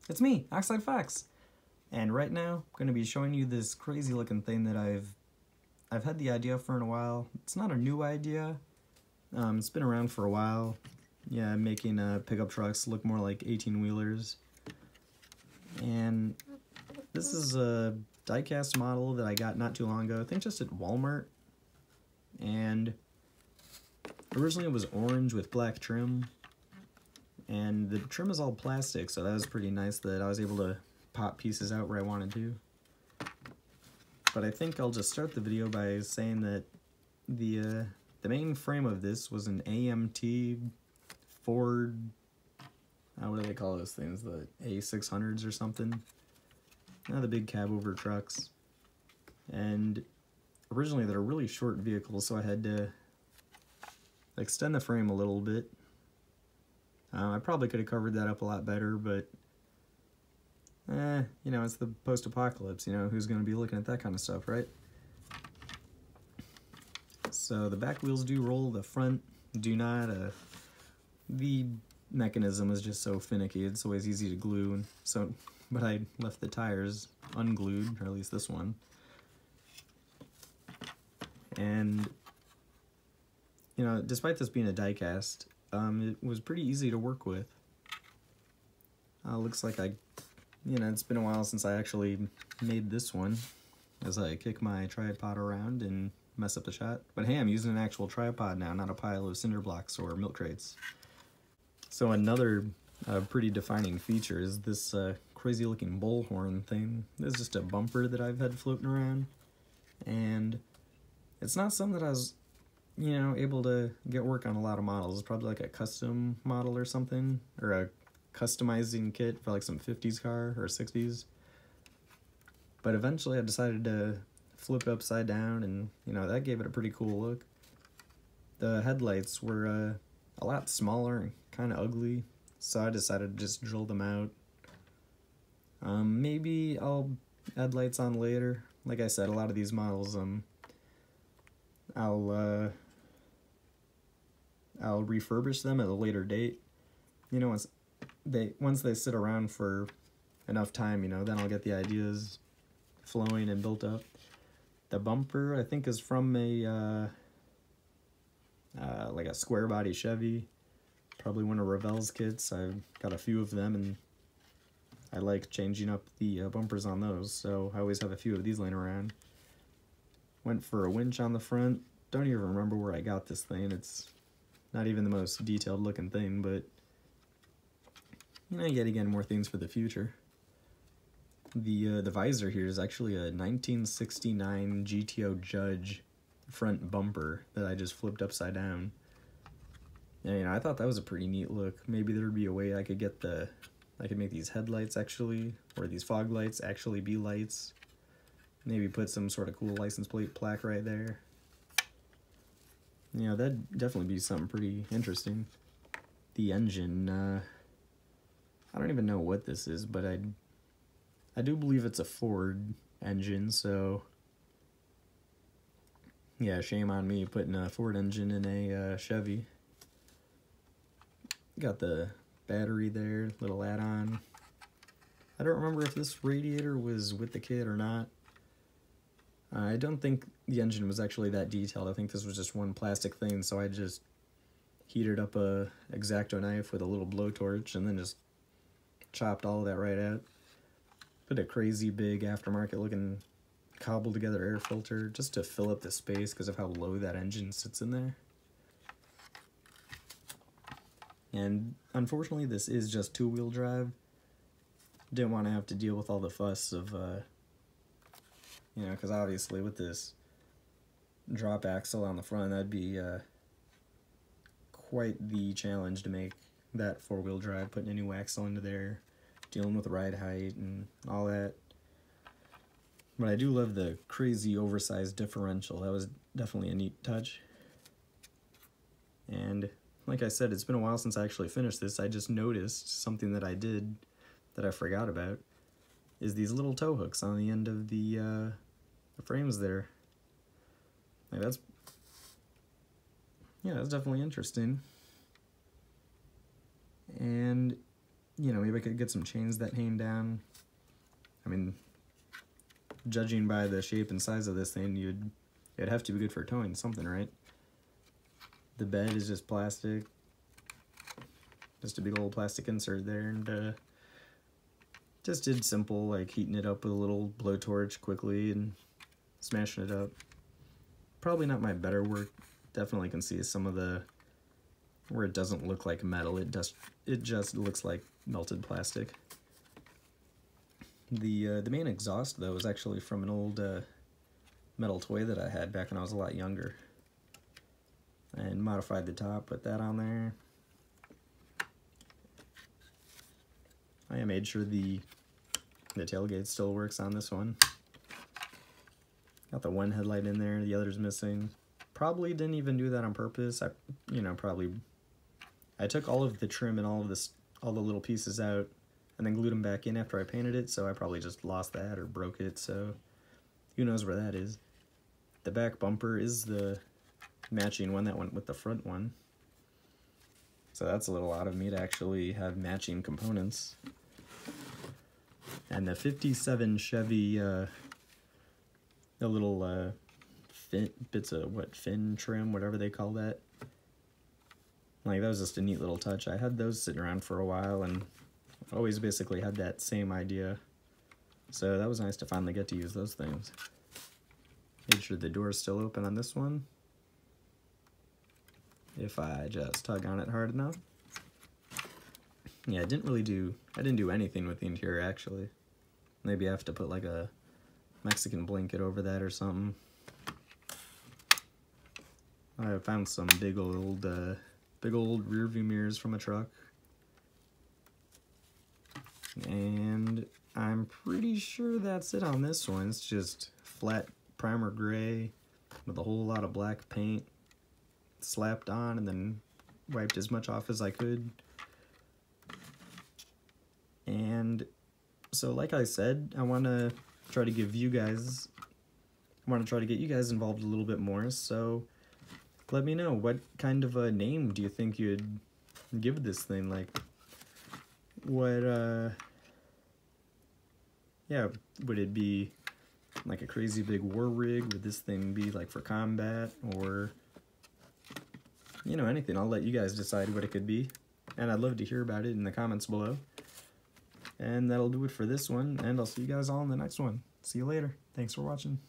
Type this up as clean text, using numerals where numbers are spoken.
It's me, Oxide Fox, and right now I'm going to be showing you this crazy looking thing that I've had the idea for in a while. It's not a new idea. It's been around for a while. Yeah, making pickup trucks look more like 18-wheelers. And this is a die-cast model that I got not too long ago, I think just at Walmart. And originally it was orange with black trim. And the trim is all plastic, so that was pretty nice that I was able to pop pieces out where I wanted to. But I think I'll just start the video by saying that the main frame of this was an AMT Ford, what do they call those things, the A600s or something? The big cab over trucks. And originally they're really short vehicles, so I had to extend the frame a little bit. I probably could have covered that up a lot better, but you know, it's the post-apocalypse, you know, who's going to be looking at that kind of stuff, right? So the back wheels do roll, the front do not. The mechanism is just so finicky, it's always easy to glue, and so, but I left the tires unglued, or at least this one. And, you know, despite this being a die-cast, it was pretty easy to work with. Looks like you know, it's been a while since I actually made this one, as I kick my tripod around and mess up the shot. But hey, I'm using an actual tripod now, not a pile of cinder blocks or milk crates. So another pretty defining feature is this crazy looking bullhorn thing. This is just a bumper that I've had floating around, and it's not something that I was, you know, able to get work on a lot of models. It's probably like a custom model or something, or a customizing kit for like some 50s car or 60s. But eventually I decided to flip it upside down, and you know, that gave it a pretty cool look. The headlights were a lot smaller and kind of ugly, so I decided to just drill them out. Maybe I'll add lights on later. Like I said, a lot of these models I'll refurbish them at a later date. You know, once they sit around for enough time, you know, then I'll get the ideas flowing and built up. The bumper, I think, is from a like a square body Chevy, probably one of Revell's kits. I've got a few of them, and I like changing up the bumpers on those, so I always have a few of these laying around. Went for a winch on the front. Don't even remember where I got this thing. It's not even the most detailed looking thing, but you know, yet again, more things for the future. The visor here is actually a 1969 GTO Judge front bumper that I just flipped upside down. And, you know, I thought that was a pretty neat look. Maybe there'd be a way I could make these headlights actually, or these fog lights actually be lights. Maybe put some sort of cool license plate plaque right there. You know, that'd definitely be something pretty interesting. The engine, I don't even know what this is, but I do believe it's a Ford engine, so yeah, shame on me putting a Ford engine in a Chevy. Got the battery there, little add-on. I don't remember if this radiator was with the kit or not. I don't think the engine was actually that detailed. I think this was just one plastic thing, so I just heated up a X-Acto knife with a little blowtorch and then just chopped all of that right out. Put a crazy big aftermarket looking cobbled together air filter just to fill up the space because of how low that engine sits in there. And unfortunately this is just two-wheel drive. Didn't want to have to deal with all the fuss of you know, because obviously with this drop axle on the front, that'd be quite the challenge to make that four-wheel drive, putting a new axle into there, dealing with ride height and all that. But I do love the crazy oversized differential. That was definitely a neat touch. And like I said, it's been a while since I actually finished this. I just noticed something that I did that I forgot about, is these little tow hooks on the end of the frames there. Like that's definitely interesting. And you know, maybe I could get some chains that hang down. I mean, judging by the shape and size of this thing, it'd have to be good for towing something, right? The bed is just plastic. Just a big old plastic insert there, and just did simple, like heating it up with a little blowtorch quickly and smashing it up. Probably not my better work. Definitely can see some of the where it doesn't look like metal. It just looks like melted plastic. The main exhaust though is actually from an old metal toy that I had back when I was a lot younger, and modified the top, put that on there. I made sure the tailgate still works on this one. Got the one headlight in there, the other's missing. Probably didn't even do that on purpose. I took all of the trim and all the little pieces out and then glued them back in after I painted it, so I probably just lost that or broke it, so who knows where that is. The back bumper is the matching one that went with the front one. So that's a little odd of me to actually have matching components. And the 57 Chevy, the little bits of fin trim, whatever they call that. Like, that was just a neat little touch. I had those sitting around for a while and always basically had that same idea. So that was nice to finally get to use those things. Made sure the door is still open on this one. If I just tug on it hard enough. Yeah, I didn't do anything with the interior actually. Maybe I have to put like a Mexican blanket over that or something. I found some big old rear view mirrors from a truck. And I'm pretty sure that's it on this one. It's just flat primer gray with a whole lot of black paint slapped on and then wiped as much off as I could. And so like I said, I want to try to get you guys involved a little bit more, so let me know, what kind of a name do you think you'd give this thing? Like, what, yeah, would it be like a crazy big war rig? Would this thing be like for combat, or, you know, anything? I'll let you guys decide what it could be, and I'd love to hear about it in the comments below. And that'll do it for this one, and I'll see you guys all in the next one. See you later. Thanks for watching.